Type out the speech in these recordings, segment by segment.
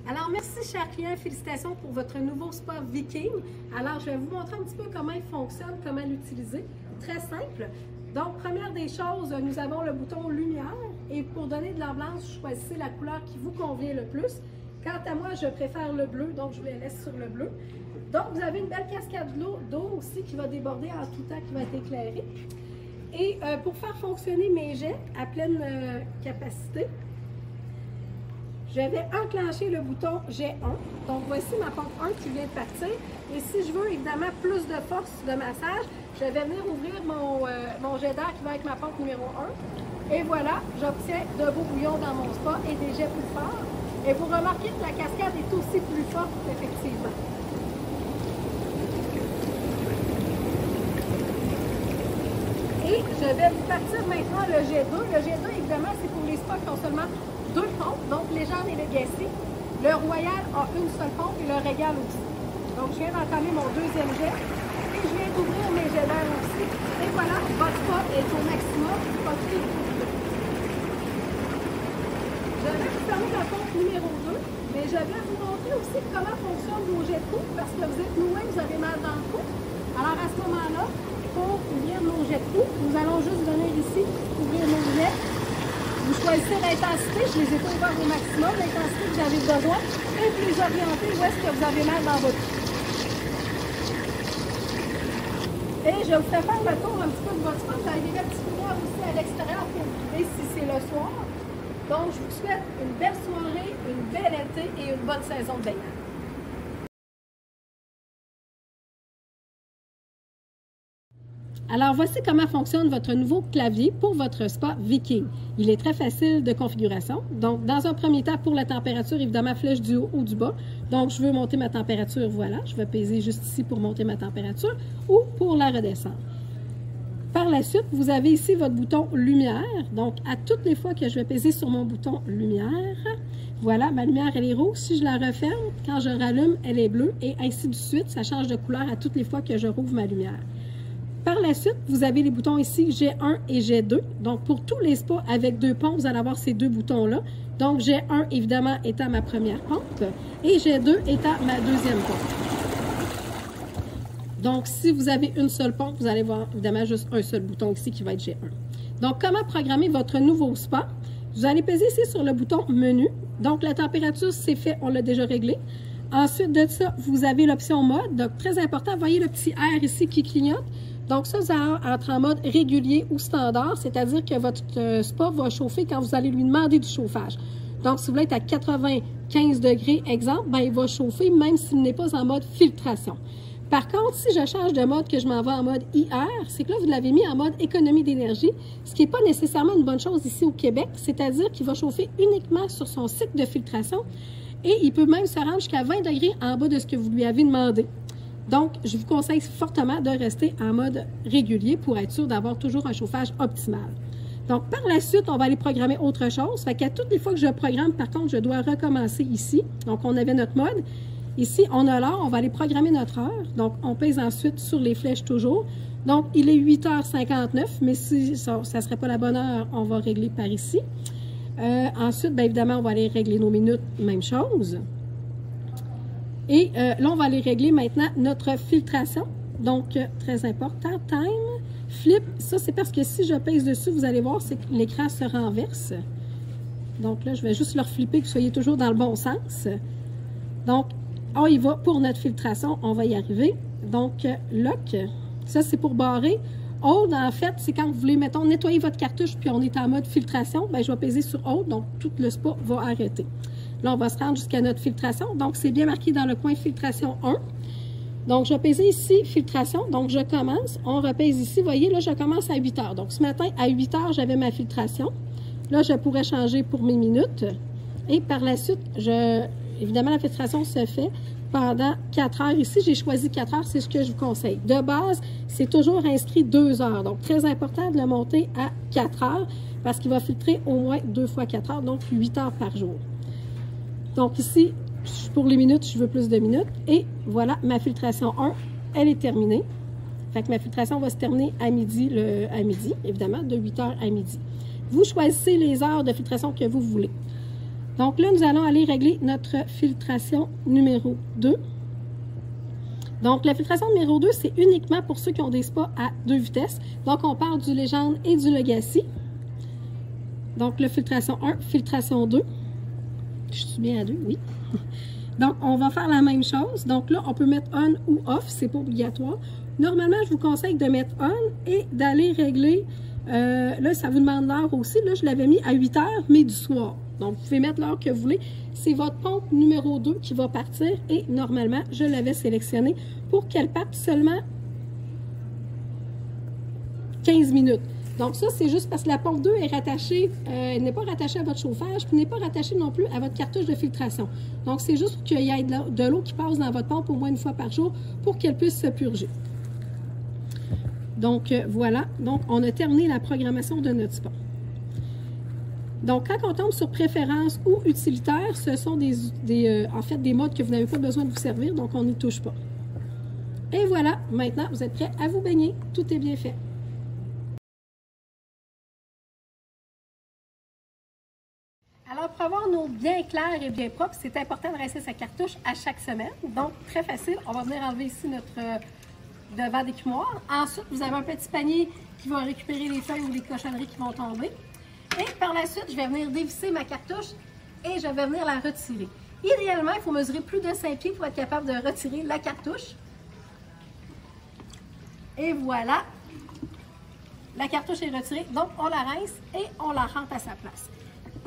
Alors, merci, chers clients. Félicitations pour votre nouveau spa Viking. Alors, je vais vous montrer un petit peu comment il fonctionne, comment l'utiliser. Très simple. Donc, première des choses, nous avons le bouton lumière. Et pour donner de l'ambiance, choisissez la couleur qui vous convient le plus. Quant à moi, je préfère le bleu, donc je les laisse sur le bleu. Donc, vous avez une belle cascade d'eau aussi qui va déborder en tout temps, qui va être éclairée. Et pour faire fonctionner mes jets à pleine capacité, je vais enclencher le bouton jet 1. Donc, voici ma pompe 1 qui vient de partir. Et si je veux évidemment plus de force de massage, je vais venir ouvrir mon jet d'air qui va avec ma pompe numéro 1. Et voilà, j'obtiens de beaux bouillons dans mon spa et des jets plus forts. Et vous remarquez que la cascade est aussi plus forte, effectivement. Et je vais vous partir maintenant le jet 2. Le jet 2, évidemment, c'est pour les spas qui ont seulement 2 pompes, donc Légende et Legacy. Le Royal a une seule pompe et le Régal aussi. Donc, je viens d'entamer mon deuxième jet et je viens d'ouvrir mes jets d'air aussi. Et voilà, votre spa est au maximum. Je vais vous fermer la pompe numéro 2, mais je vais vous montrer aussi comment fonctionnent vos jets de cou, parce que vous êtes noué, vous avez mal dans le cou. Alors, à ce moment-là, pour ouvrir nos jets de cou, nous allons juste venir ici, ouvrir nos jets. Vous choisissez l'intensité, je les ai pas ouverts au maximum, l'intensité que vous avez besoin, et vous les orientez où est-ce que vous avez mal dans votre cou. Et je vous fais faire le tour un petit peu de votre spa. Vous avez des petites lumières aussi à l'extérieur pour guider si c'est le soir. Donc, je vous souhaite une belle soirée, une belle été et une bonne saison de baignade. Alors, voici comment fonctionne votre nouveau clavier pour votre spa Viking. Il est très facile de configuration. Donc, dans un premier temps, pour la température, évidemment, flèche du haut ou du bas. Donc, je veux monter ma température, voilà. Je vais peser juste ici pour monter ma température ou pour la redescendre. Par la suite, vous avez ici votre bouton lumière. Donc, à toutes les fois que je vais peser sur mon bouton lumière, voilà, ma lumière, elle est rouge. Si je la referme, quand je rallume, elle est bleue. Et ainsi de suite, ça change de couleur à toutes les fois que je rouvre ma lumière. Par la suite, vous avez les boutons ici G1 et G2. Donc, pour tous les spas avec 2 pompes, vous allez avoir ces 2 boutons-là. Donc, G1, évidemment, étant ma première pompe et G2 étant ma deuxième pompe. Donc, si vous avez une seule pompe, vous allez voir, évidemment, juste un seul bouton ici qui va être G1. Donc, comment programmer votre nouveau spa? Vous allez peser ici sur le bouton Menu. Donc, la température, c'est fait, on l'a déjà réglé. Ensuite de ça, vous avez l'option Mode. Donc, très important, vous voyez le petit R ici qui clignote. Donc, ça entre en mode régulier ou standard, c'est-à-dire que votre spa va chauffer quand vous allez lui demander du chauffage. Donc, si vous voulez être à 95 degrés, exemple, ben, il va chauffer même s'il n'est pas en mode filtration. Par contre, si je change de mode, que je m'en vais en mode IR, c'est que là, vous l'avez mis en mode économie d'énergie, ce qui n'est pas nécessairement une bonne chose ici au Québec, c'est-à-dire qu'il va chauffer uniquement sur son cycle de filtration et il peut même se rendre jusqu'à 20 degrés en bas de ce que vous lui avez demandé. Donc, je vous conseille fortement de rester en mode régulier pour être sûr d'avoir toujours un chauffage optimal. Donc, par la suite, on va aller programmer autre chose. Fait qu'à toutes les fois que je programme, par contre, je dois recommencer ici. Donc, on avait notre mode. Ici, on a l'heure, on va aller programmer notre heure. Donc, on pèse ensuite sur les flèches toujours. Donc, il est 8h59, mais si ça ne serait pas la bonne heure, on va régler par ici. Ensuite, bien évidemment, on va aller régler nos minutes, même chose. Et là, on va aller régler maintenant notre filtration. Donc, très important, time, flip. Ça, c'est parce que si je pèse dessus, vous allez voir, c'est que l'écran se renverse. Donc là, je vais juste leur flipper, que vous soyez toujours dans le bon sens. Donc, on y va pour notre filtration. On va y arriver. Donc, lock. Ça, c'est pour barrer. Hold, en fait, c'est quand vous voulez, mettons, nettoyer votre cartouche, puis on est en mode filtration. Bien, je vais peser sur Hold, donc tout le spa va arrêter. Là, on va se rendre jusqu'à notre filtration. Donc, c'est bien marqué dans le coin filtration 1. Donc, je vais peser ici filtration. Donc, je commence. On repèse ici. Vous voyez, là, je commence à 8 heures. Donc, ce matin, à 8 heures, j'avais ma filtration. Là, je pourrais changer pour mes minutes. Et par la suite, évidemment, la filtration se fait pendant 4 heures. Ici, j'ai choisi 4 heures. C'est ce que je vous conseille. De base, c'est toujours inscrit 2 heures. Donc, très important de le monter à 4 heures parce qu'il va filtrer au moins 2 fois 4 heures, donc 8 heures par jour. Donc ici, pour les minutes, je veux plus de minutes. Et voilà, ma filtration 1, elle est terminée. Fait que ma filtration va se terminer à midi, évidemment, de 8h à midi. Vous choisissez les heures de filtration que vous voulez. Donc là, nous allons aller régler notre filtration numéro 2. Donc, la filtration numéro 2, c'est uniquement pour ceux qui ont des spas à 2 vitesses. Donc, on parle du Légende et du Legacy. Donc, le filtration 1, filtration 2. Je suis bien à 2, oui. Donc, on va faire la même chose. Donc là, on peut mettre on ou off, c'est pas obligatoire. Normalement, je vous conseille de mettre on et d'aller régler, là, ça vous demande l'heure aussi. Là, je l'avais mis à 8 heures, mais du soir. Donc, vous pouvez mettre l'heure que vous voulez. C'est votre pompe numéro 2 qui va partir et normalement, je l'avais sélectionné pour qu'elle parte seulement 15 minutes. Donc ça, c'est juste parce que la pompe 2 est rattachée, elle n'est pas rattachée à votre chauffage, puis n'est pas rattachée non plus à votre cartouche de filtration. Donc c'est juste pour qu'il y ait de l'eau qui passe dans votre pompe au moins une fois par jour pour qu'elle puisse se purger. Donc voilà, donc on a terminé la programmation de notre spa. Donc quand on tombe sur préférences ou utilitaires, ce sont en fait des modes que vous n'avez pas besoin de vous servir, donc on n'y touche pas. Et voilà, maintenant vous êtes prêts à vous baigner, tout est bien fait. Alors, pour avoir nos bien clairs et bien propres, c'est important de rincer sa cartouche à chaque semaine. Donc, très facile. On va venir enlever ici notre devant d'écumoire. Ensuite, vous avez un petit panier qui va récupérer les feuilles ou les cochonneries qui vont tomber. Et par la suite, je vais venir dévisser ma cartouche et je vais venir la retirer. Idéalement, il faut mesurer plus de 5 pieds pour être capable de retirer la cartouche. Et voilà. La cartouche est retirée. Donc, on la rince et on la rentre à sa place.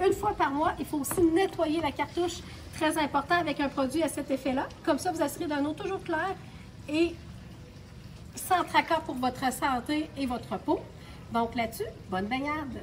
Une fois par mois, il faut aussi nettoyer la cartouche, très important, avec un produit à cet effet-là. Comme ça, vous assurez d'un eau toujours claire et sans tracas pour votre santé et votre peau. Donc là-dessus, bonne baignade!